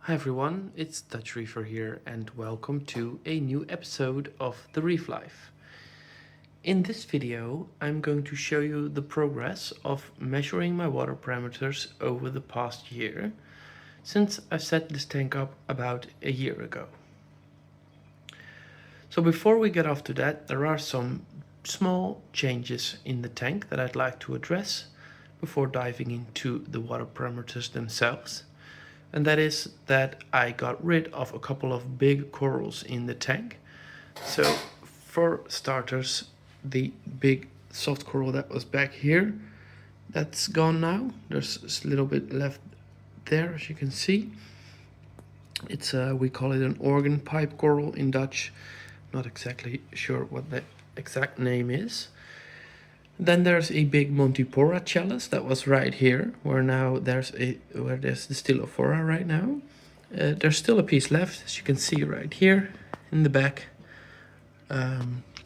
Hi everyone, it's Dutch Reefer here and welcome to a new episode of the Reef Life. In this video, I'm going to show you the progress of measuring my water parameters over the past year, since I set this tank up about a year ago. So before we get off to that, there are some small changes in the tank that I'd like to address before diving into the water parameters themselves. And that is that I got rid of a couple of big corals in the tank. So for starters, the big soft coral that was back here, that's gone now. There's a little bit left there, as you can see. It's we call it an organ pipe coral in Dutch. Not exactly sure what the exact name is. Then there's a big Montipora chalice that was right here, where there's the Stylophora right now. There's still a piece left, as you can see right here in the back. You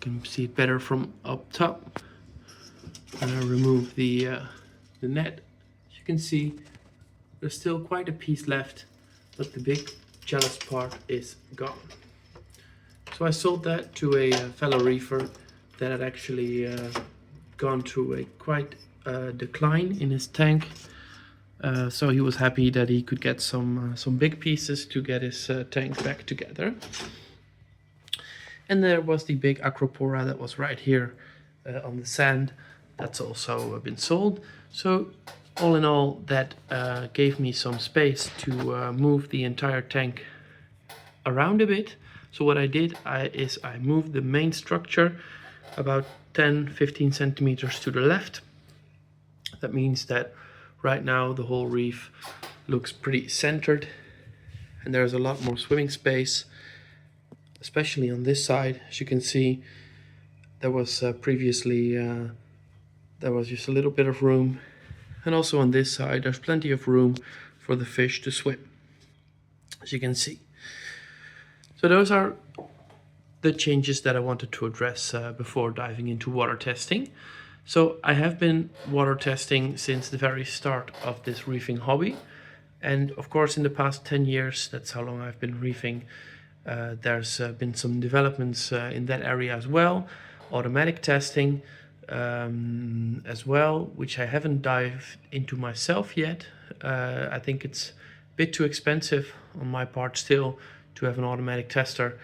can see it better from up top. And I remove the net. As you can see, there's still quite a piece left, but the big chalice part is gone. So I sold that to a fellow reefer that had actually gone through a quite decline in his tank, so he was happy that he could get some big pieces to get his tank back together. And there was the big Acropora that was right here on the sand. That's also been sold. So all in all, that gave me some space to move the entire tank around a bit. So what I did is I moved the main structure about 10-15 centimeters to the left. That means that right now the whole reef looks pretty centered and there's a lot more swimming space, especially on this side. As you can see, there was previously there was just a little bit of room, and also on this side there's plenty of room for the fish to swim, as you can see. So those are the changes that I wanted to address before diving into water testing. So I have been water testing since the very start of this reefing hobby. And of course, in the past 10 years, that's how long I've been reefing, there's been some developments in that area as well. Automatic testing as well, which I haven't dived into myself yet. I think it's a bit too expensive on my part still to have an automatic tester.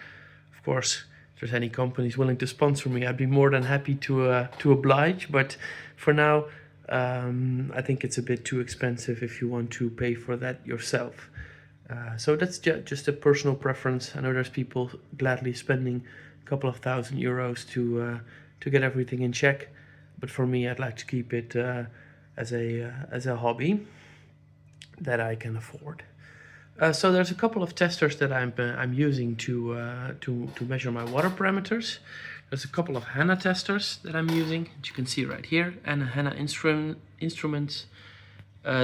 Of course, if there's any companies willing to sponsor me, I'd be more than happy to oblige. But for now, I think it's a bit too expensive if you want to pay for that yourself. So that's just a personal preference. I know there's people gladly spending a couple of €1,000 to get everything in check, but for me, I'd like to keep it as a hobby that I can afford. So there's a couple of testers that I'm using to measure my water parameters. There's a couple of HANA testers that I'm using, as you can see right here, and HANA instruments.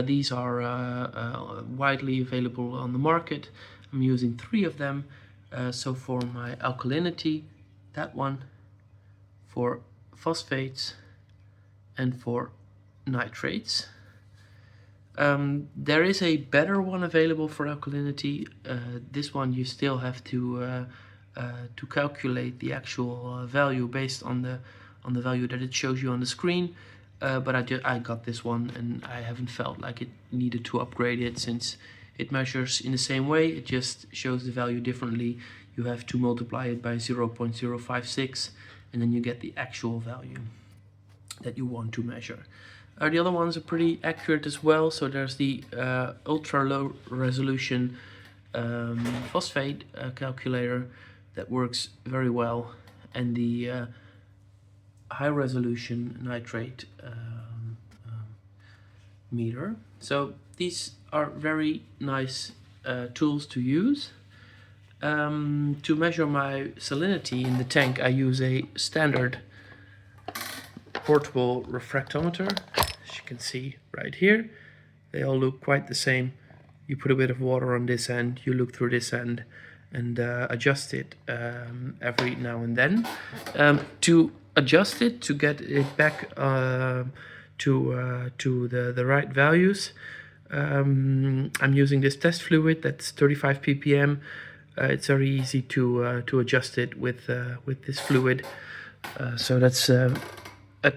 These are widely available on the market. I'm using 3 of them. So for my alkalinity, that one, for phosphates, and for nitrates. There is a better one available for alkalinity. This one you still have to calculate the actual value based on the value that it shows you on the screen. But I got this one and I haven't felt like it needed to upgrade it, since it measures in the same way. It just shows the value differently. You have to multiply it by 0.056 and then you get the actual value that you want to measure. The other ones are pretty accurate as well. So there's the ultra low resolution phosphate calculator that works very well, and the high resolution nitrate meter. So these are very nice tools to use. To measure my salinity in the tank, I use a standard portable refractometer. As you can see right here, they all look quite the same. You put a bit of water on this end, you look through this end, and adjust it every now and then. To adjust it, to get it back to the right values, I'm using this test fluid that's 35 ppm. It's very easy to adjust it with this fluid. So that's a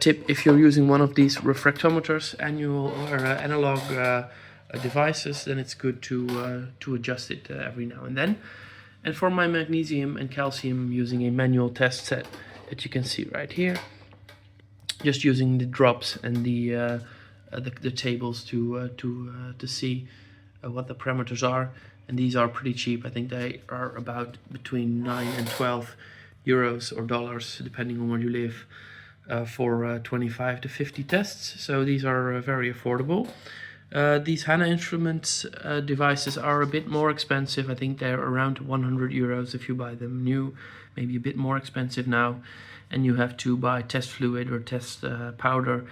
tip if you're using one of these refractometers, annual or analog devices, then it's good to adjust it every now and then. And for my magnesium and calcium, I'm using a manual test set that you can see right here. Just using the drops and the tables to see what the parameters are. And these are pretty cheap. I think they are about between 9 and 12 euros or dollars, depending on where you live, for 25 to 50 tests. So these are very affordable. These HANA Instruments devices are a bit more expensive. I think they're around 100 euros if you buy them new, maybe a bit more expensive now. And you have to buy test fluid or test powder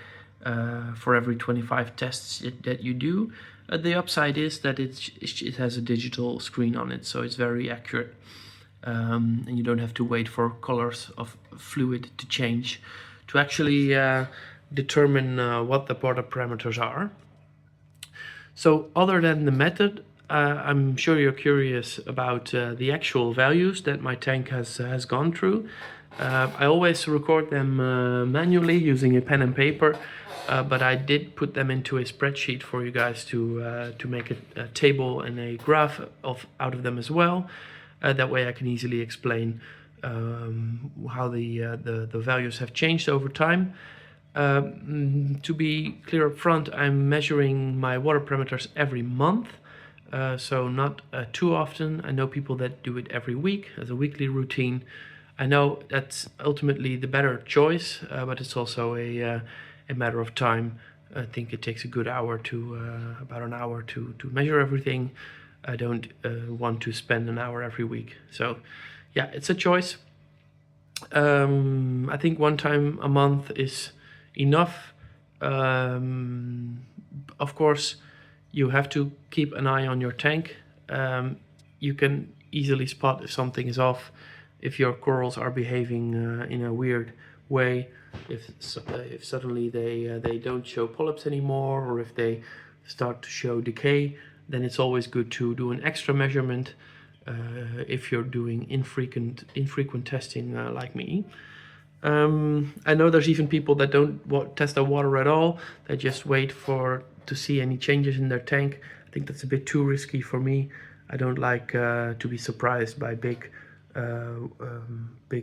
for every 25 tests that you do. The upside is that it has a digital screen on it, so it's very accurate. And you don't have to wait for colors of fluid to change to actually determine what the product parameters are. So other than the method, I'm sure you're curious about the actual values that my tank has gone through. I always record them manually using a pen and paper, but I did put them into a spreadsheet for you guys to make a table and a graph out of them as well. That way I can easily explain how the values have changed over time. To be clear up front, I'm measuring my water parameters every month, so not too often. I know people that do it every week as a weekly routine. I know that's ultimately the better choice, but it's also a matter of time. I think it takes a good hour about an hour to measure everything. I don't want to spend an hour every week. So yeah, it's a choice. I think one time a month is enough. Of course, you have to keep an eye on your tank. You can easily spot if something is off, if your corals are behaving in a weird way, if suddenly they don't show polyps anymore, or if they start to show decay, then it's always good to do an extra measurement if you're doing infrequent testing like me. I know there's even people that don't test their water at all. They just wait to see any changes in their tank. I think that's a bit too risky for me. I don't like to be surprised by big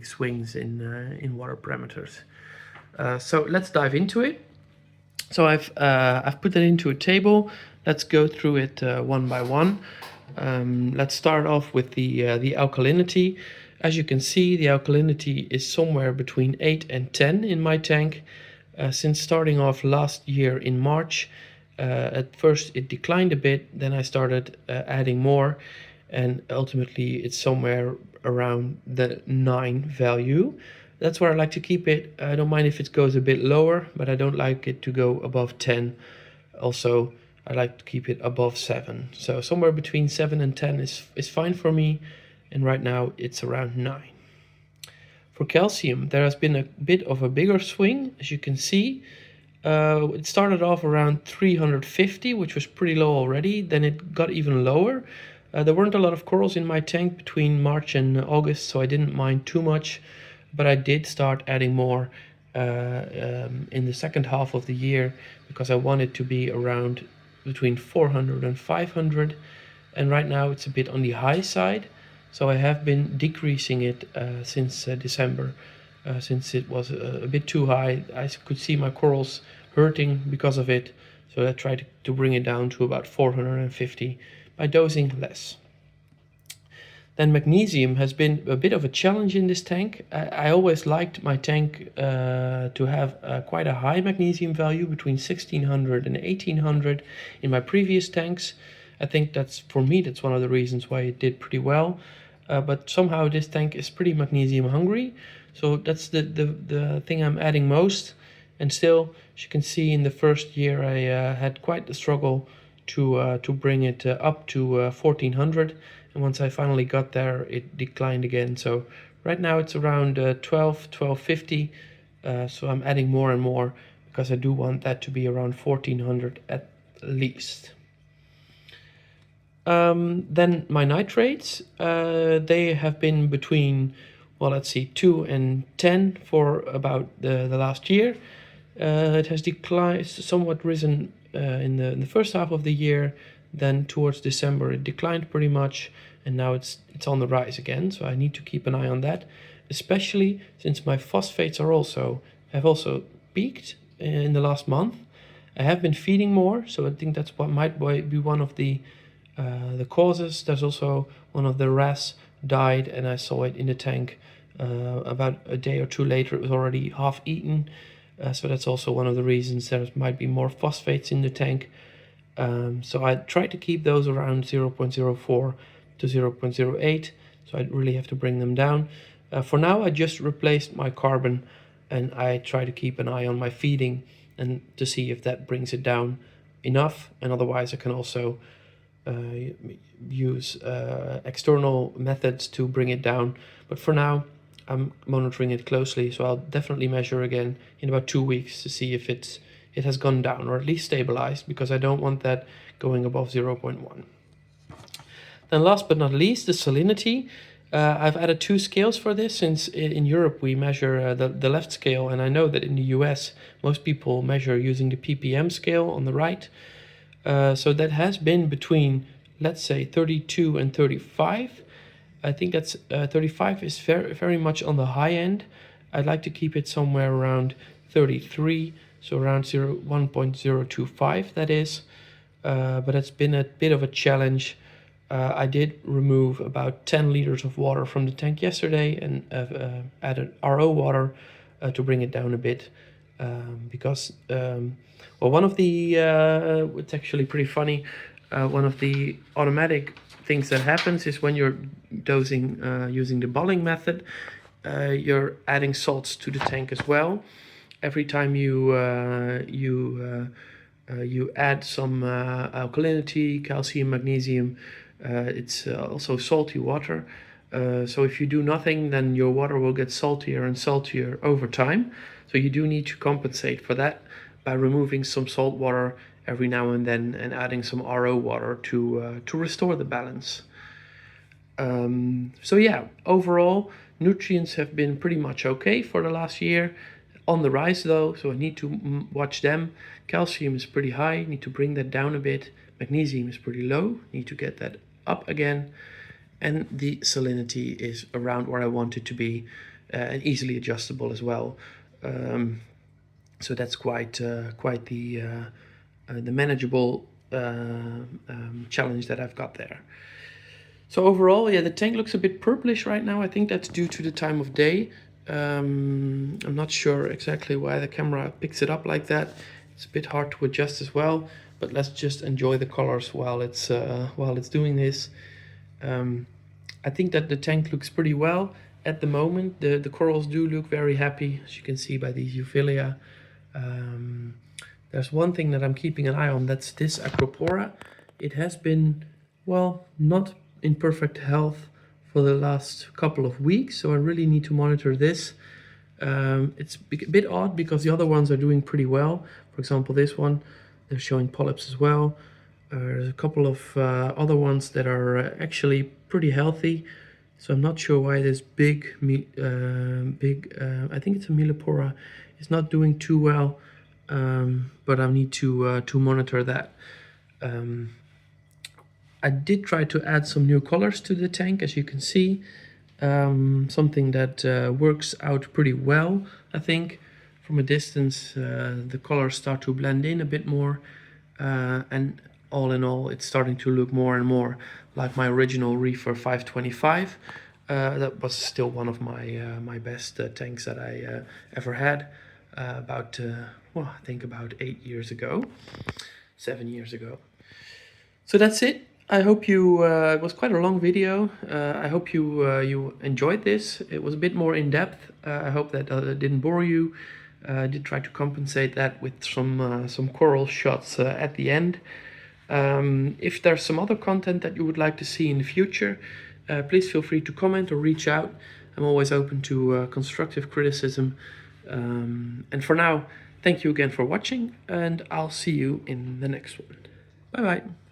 swings in water parameters. So let's dive into it. So I've put that into a table. Let's go through it one by one. Let's start off with the alkalinity. As you can see, the alkalinity is somewhere between 8 and 10 in my tank. Since starting off last year in March, at first it declined a bit, then I started adding more, and ultimately it's somewhere around the 9 value. That's where I like to keep it. I don't mind if it goes a bit lower, but I don't like it to go above 10. Also, I like to keep it above 7. So somewhere between 7 and 10 is fine for me. And right now it's around 9. For calcium, there has been a bit of a bigger swing, as you can see. It started off around 350, which was pretty low already. Then it got even lower. There weren't a lot of corals in my tank between March and August, so I didn't mind too much. But I did start adding more in the second half of the year, because I wanted to be around between 400 and 500. And right now it's a bit on the high side. So I have been decreasing it since December, since it was a bit too high. I could see my corals hurting because of it. So I tried to bring it down to about 450 by dosing less. Then magnesium has been a bit of a challenge in this tank. I always liked my tank to have quite a high magnesium value, between 1600 and 1800 in my previous tanks. I think for me, that's one of the reasons why it did pretty well. But somehow this tank is pretty magnesium hungry. So that's the thing I'm adding most. And still, as you can see, in the first year I had quite the struggle to bring it up to 1400. And once I finally got there, it declined again. So right now it's around 1250. So I'm adding more and more, because I do want that to be around 1400 at least. Then my nitrates, they have been between, well, let's see, 2 and 10 for about the last year. It has declined, somewhat risen in the first half of the year. Then towards December it declined pretty much, and now it's on the rise again. So I need to keep an eye on that, especially since my phosphates have also peaked in the last month. I have been feeding more, so I think that's what might be one of the causes. There's also one of the wrasse died, and I saw it in the tank about a day or two later. It was already half eaten, so that's also one of the reasons there might be more phosphates in the tank. So I try to keep those around 0.04 to 0.08, so I really have to bring them down. For now I just replaced my carbon, and I try to keep an eye on my feeding and to see if that brings it down enough, and otherwise I can also use external methods to bring it down. But for now I'm monitoring it closely, so I'll definitely measure again in about 2 weeks to see if it has gone down, or at least stabilized, because I don't want that going above 0.1. Then last but not least, the salinity. I've added 2 scales for this, since in Europe we measure the left scale, and I know that in the US most people measure using the ppm scale on the right. So that has been between, let's say, 32 and 35. I think that's 35 is very much on the high end. I'd like to keep it somewhere around 33, so around 1.025 that is. But it's been a bit of a challenge. I did remove about 10 liters of water from the tank yesterday, and added RO water to bring it down a bit, because well, one of the it's actually pretty funny. One of the automatic things that happens is when you're dosing using the Bolling method, you're adding salts to the tank as well. Every time you add some alkalinity, calcium, magnesium, it's also salty water. So if you do nothing, then your water will get saltier and saltier over time. So you do need to compensate for that by removing some salt water every now and then and adding some RO water to restore the balance. So yeah, overall nutrients have been pretty much okay for the last year. On the rise though, so I need to watch them. Calcium is pretty high, need to bring that down a bit. Magnesium is pretty low, need to get that up again. And the salinity is around where I want it to be, and easily adjustable as well. So that's quite the manageable challenge that I've got there. So overall, yeah, the tank looks a bit purplish right now. I think that's due to the time of day. I'm not sure exactly why the camera picks it up like that. It's a bit hard to adjust as well, but let's just enjoy the colors while it's doing this. I think that the tank looks pretty well at the moment. The corals do look very happy, as you can see by these euphilia. There's one thing that I'm keeping an eye on, that's this Acropora. It has been, well, not in perfect health for the last couple of weeks, so I really need to monitor this. It's a bit odd because the other ones are doing pretty well. For example, this one, they're showing polyps as well. There's a couple of other ones that are actually pretty healthy, so I'm not sure why this big, I think it's a Millepora, is not doing too well, but I need to monitor that. I did try to add some new colors to the tank, as you can see. Something that works out pretty well, I think. From a distance, the colors start to blend in a bit more, and all in all, it's starting to look more and more like my original Reefer 525. That was still one of my best tanks that I ever had. Well, I think about 8 years ago, 7 years ago. So that's it. I hope you, it was quite a long video. I hope you enjoyed this. It was a bit more in depth. I hope that didn't bore you. I did try to compensate that with some coral shots at the end. If there's some other content that you would like to see in the future, please feel free to comment or reach out. I'm always open to constructive criticism. And for now, thank you again for watching, and I'll see you in the next one. Bye bye.